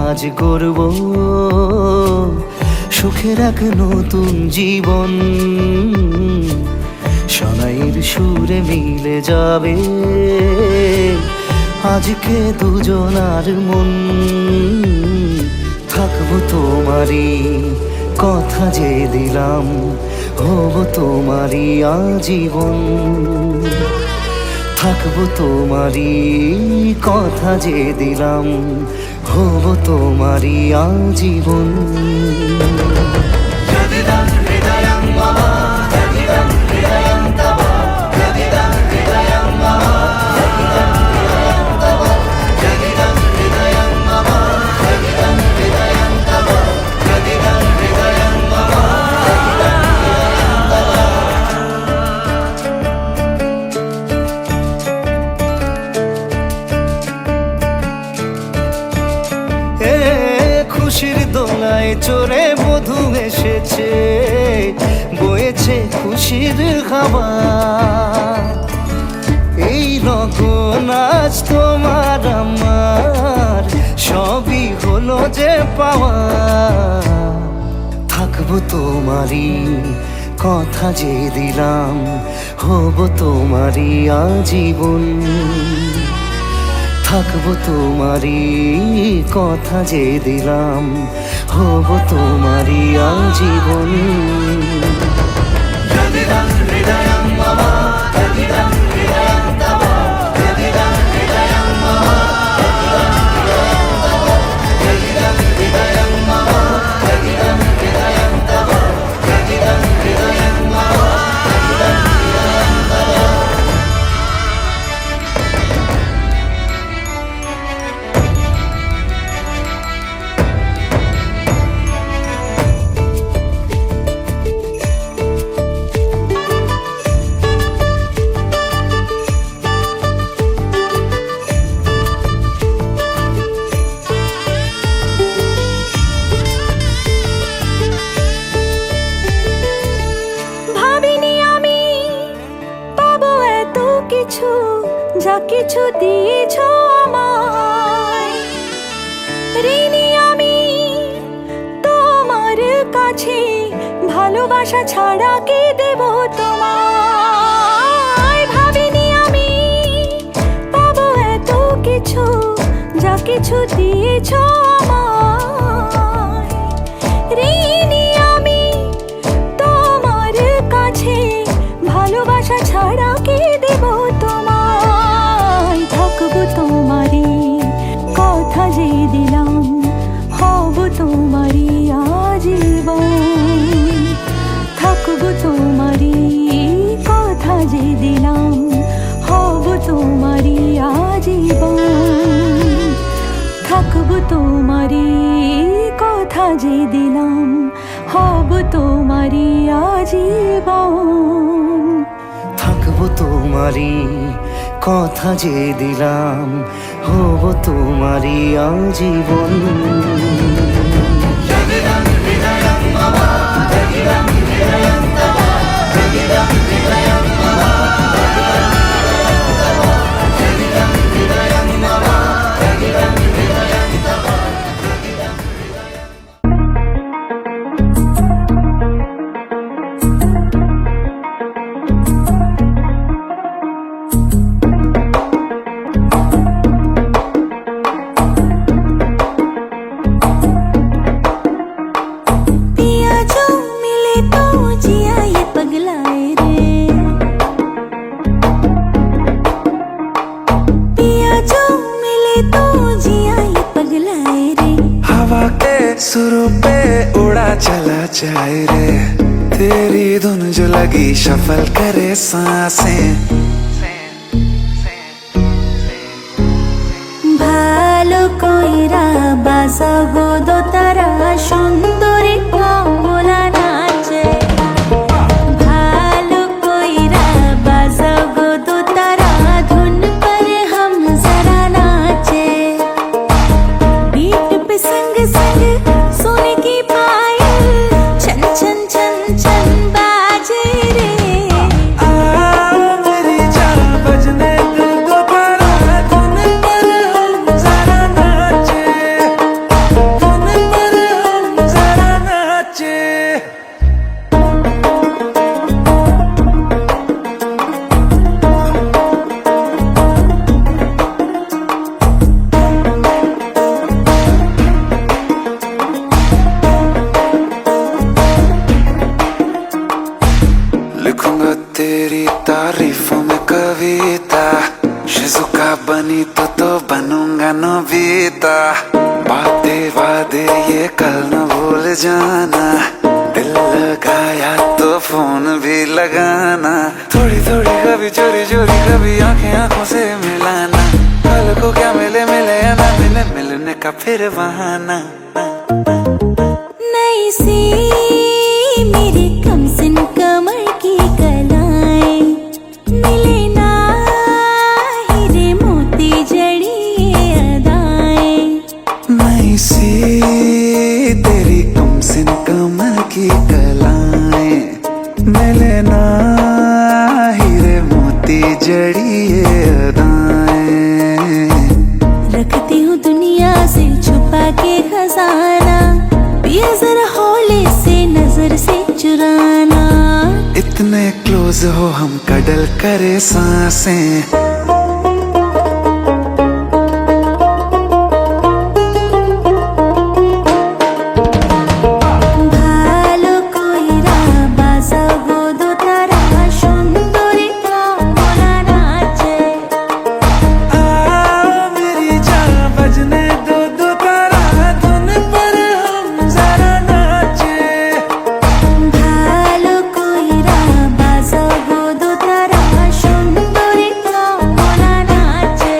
আজ গড়ব সুখের এক নতুন জীবন। শোনাইয়ের সুরে মিলে যাবে আজকে দুজনার মন। থাকবো তোমারই কথা যে দিলাম, হব তোমারই আজীবন। থাকবো তোমারই কথা যে দিলাম, হব তোমারই আজীবন। খুশির দোলায় চড়ে বধূ এসেছে, বয়েছে খুশির হাওয়া। এই রকম আজ তোমার আমার সবই হলো যে পাওয়া। থাকবো তোমারই কথা যে দিলাম, হব তোমারই আজীবন। থাকবো তোমারই কথা যে দিলাম, হব তোমারই আজীবন। যা কিছু দিয়েছ আমায়, ঋণী আমি তোমার কাছে। ভালোবাসা ছাড়া কি দেব তোমায়? ভাবিনি আমি পাবো এত কিছু, যা কিছু দিয়েছ আমায়। ঋণী আমি তোমার কাছে, ভালোবাসা ছাড়া কি দেব তোমায়? থাকবো তোমারই কথা যে দিলাম, হব তোমারই আজীবন। থাকবো তোমারই কথা যে দিলাম, হব তোমারই আজীবন। থাকবো তোমারই কথা যে দিলাম, হব তোমারই আজীবন। থাকবো তোমারই কথা যে দিলাম, হব তোমারই আজীবন। सुरों पे उड़ा चला जाए रे, तेरी धुन जो लगी शफल करे सांसें। ভালো কইরা বাজাবো দোতারা, সুন্দরী কমলা নাচে। ভালো কইরা বাজাবো দোতারা, ধুন पर हम जरा नाचे। बीट पे संग संग सोने की पायल, छन छन छन छन बाजे रे। मेरी जान बजने दो दोबारा, धुन पर हम जरा नाचे। तेरी तारीफों में कविता, शिजुका बनी तो बनूंगा नोबिता। बातें वादे ये कल न भूल जाना, दिल लगाया तो फोन भी लगाना। थोड़ी थोड़ी कभी चोरी चोरी कभी आंखें आंखों से मिलाना। कल को क्या मिले मिले या ना मिले, मिलने का फिर बहाना। नई सी मेरे कमसिन कमर की कलाएं, मिले ना हीरे मोती जड़ी ये अदाएं। नई सी तेरी कमसिन कमर की कलाएं, मिले ना हीरे मोती जड़ी ये अदाएं। रखती हूँ दुनिया से छुपा के खजाना, पिया जरा हौले से नजर से चुराना। इतने क्लोज हो हम कडल करे सांसें, ভালো কইরা বাজাবো দোতারা সুন্দরী কামনা নাচে। मेरी जान बजने दो दो तारा धुन पर हम जरा नाचे। ভালো কইরা বাজাবো দোতারা সুন্দরী কামনা নাচে।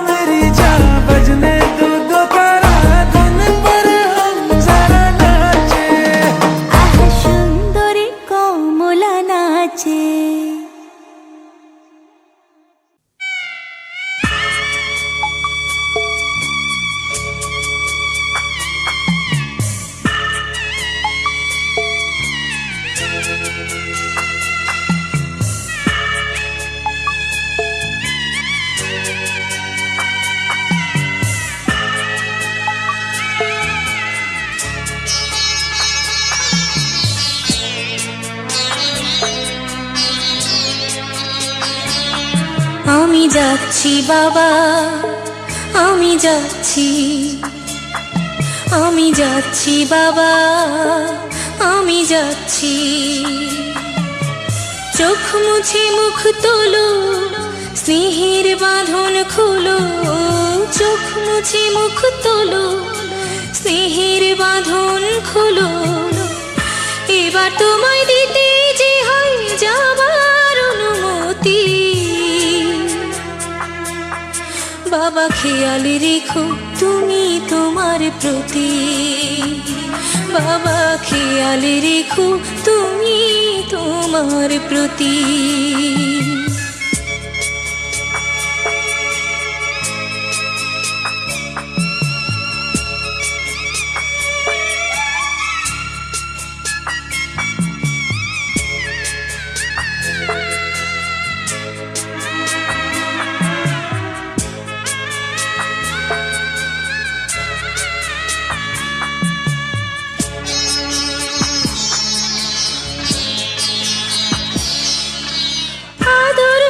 मेरी जान बजने दो दो तारा धुन पर हम जरा नाचे। আহ সুন্দরী কমলা নাচে। আমি যাচ্ছি বাবা, আমি যাচ্ছি, আমি যাচ্ছি বাবা, আমি যাচ্ছি। চোখ মুছে মুখ তোলো, স্নেহের বাঁধন খুলো। চোখ মুছে মুখ তোলো, স্নেহের বাঁধন খুলো। এবার তোমায় দিতে যে হয় যাবার অনুমতি। বাবা খেয়াল রেখো তুমি তোমার প্রতি, বাবা খেয়াল রেখো তুমি তোমার প্রতি।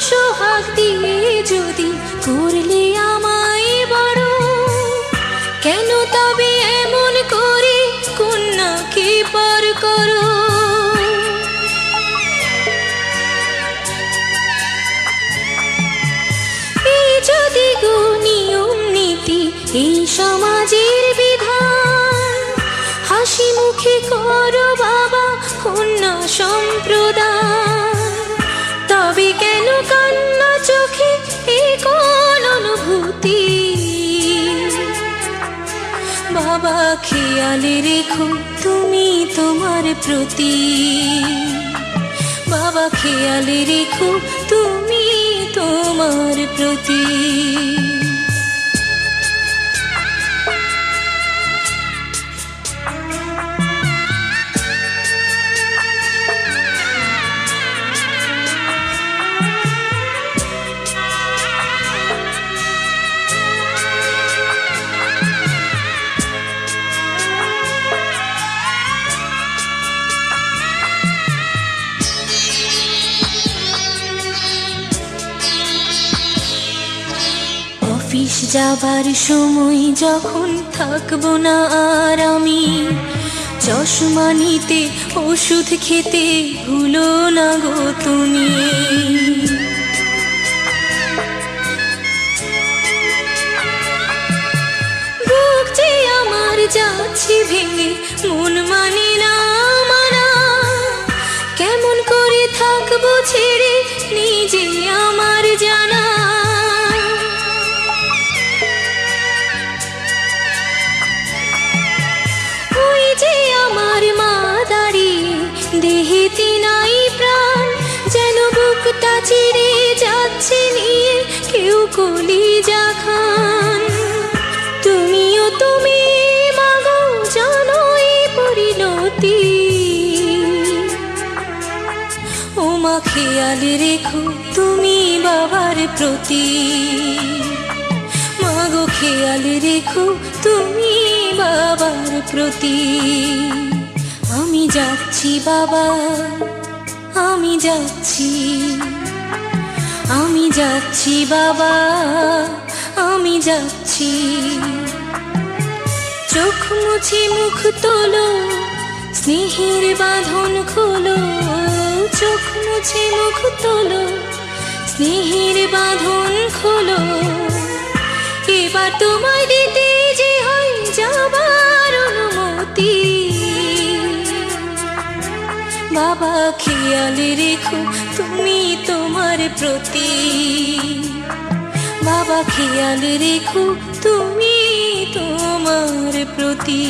সোহাগ দিয়ে যদি করলে আমায় বড়, কেন তবে এমন করে কন্যাকে পর করো। এই যদি গো নিয়ম নীতি, এই সমাজের বিধান, হাসি মুখে করো বাবা কন্যা সম্প্রদান। তবে কেন কান্না চোখে এই কোন অনুভূতি। বাবা খেয়াল রেখো তুমি তোমার প্রতি, বাবা খেয়াল রেখো তুমি তোমার প্রতি। অফিস যাবার সময় যখন থাকবো না আর আমি, চশমা নিতে ওষুধ খেতে ভুলো না গো তুমি। বুক যে আমার যাচ্ছি ভেঙে, মন মানে না মানা, কেমন করে থাকবো ছেড়ে নিজে আমার জানা। ওই যে আমার মা দাঁড়িয়ে, দেহেতে নাই প্রাণ, যেন বুকটা চিরে যাচ্ছে নিয়ে কেউ কলিজা খান। তুমিও তুমি মাগো জানো এই পরিণতি, ও মা খেয়াল রেখো তুমি বাবার প্রতি। মাগো খেয়াল রেখো তুমি বাবার প্রতি। আমি যাচ্ছি বাবা, আমি যাচ্ছি, আমি যাচ্ছি বাবা, আমি যাচ্ছি। চোখ মুছে মুখ তোলো, স্নেহের বাঁধন খোলো। চোখ মুছে মুখ তোলো, স্নেহের বাঁধন খোলো। এবার তোমায় দিতে যে হয় যাবার অনুমতি। বাবা খেয়াল রেখো তুমি তোমার প্রতি। বাবা খেয়াল রেখো তুমি তোমার প্রতি।